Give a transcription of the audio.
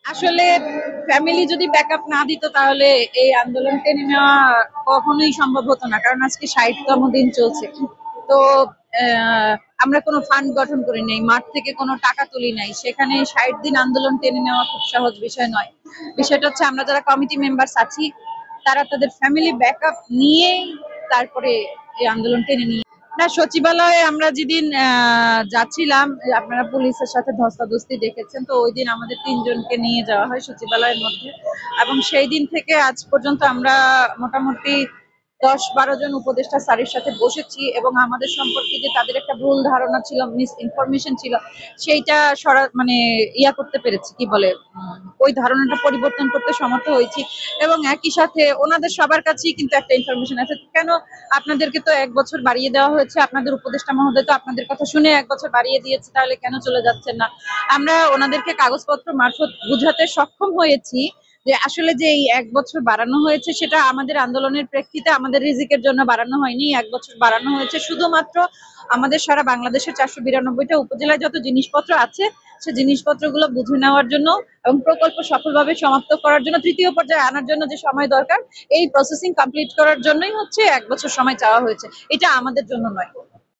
আসলে ফ্যামিলি যদি ব্যাকআপ না দিত তাহলে এই আন্দোলন টেনে নেওয়া কখনোই সম্ভব হতো না, কারণ আজকে ৬০তম দিন চলছে। তো আমরা কোনো ফান্ড গঠন করি নাই, মাঠ থেকে কোনো টাকা তুলি নাই, সেখানে ৬০ দিন আন্দোলন টেনে নেওয়া খুব সহজ বিষয় নয়। বিষয়টা হচ্ছে আমরা যারা কমিটি মেম্বার্স আছি তারা তাদের ফ্যামিলি ব্যাকআপ নিয়েই তারপরে এই আন্দোলন টেনে নিয়ে না। সচিবালয়ে আমরা যেদিন যাচ্ছিলাম, আপনারা পুলিশের সাথে ধস্তাধস্তি দেখেছেন, তো ওই দিন আমাদের ৩ জনকে নিয়ে যাওয়া হয় সচিবালয়ের মধ্যে, এবং সেই দিন থেকে আজ পর্যন্ত আমরা মোটামুটি ১০-১২ জন উপদেষ্টা স্যারের সাথে বসেছি, এবং আমাদের সম্পর্কে যে তাদের একটা ভুল ধারণা ছিল, মিস ইনফরমেশন ছিল, সেইটা মানে করতে পেরেছি, কি বলে, ওই ধারণাটা পরিবর্তন করতে সমর্থ হয়েছি। এবং একই সাথে ওনাদের সবার কাছেই কিন্তু একটা ইনফরমেশন আছে, কেন আপনাদেরকে তো ১ বছর বাড়িয়ে দেওয়া হয়েছে, আপনাদের উপদেষ্টা মহোদয় তো আপনাদের কথা শুনে ১ বছর বাড়িয়ে দিয়েছে, তাহলে কেন চলে যাচ্ছেন না? আমরা ওনাদেরকে কাগজপত্র মারফত বুঝাতে সক্ষম হয়েছি যে আসলে যে এই ১ বছর বাড়ানো হয়েছে সেটা আমাদের আন্দোলনের প্রেক্ষিতে আমাদের রিজিকের জন্য বাড়ানো হয়নি। ১ বছর বাড়ানো হয়েছে শুধুমাত্র আমাদের সারা বাংলাদেশের ৪৯২টা উপজেলায় যত জিনিসপত্র আছে সে জিনিসপত্রগুলো বুঝে নেওয়ার জন্য এবং প্রকল্প সফলভাবে সমাপ্ত করার জন্য, তৃতীয় পর্যায়ে আনার জন্য যে সময় দরকার, এই প্রসেসিং কমপ্লিট করার জন্যই হচ্ছে ১ বছর সময় চাওয়া হয়েছে। এটা আমাদের জন্য নয়।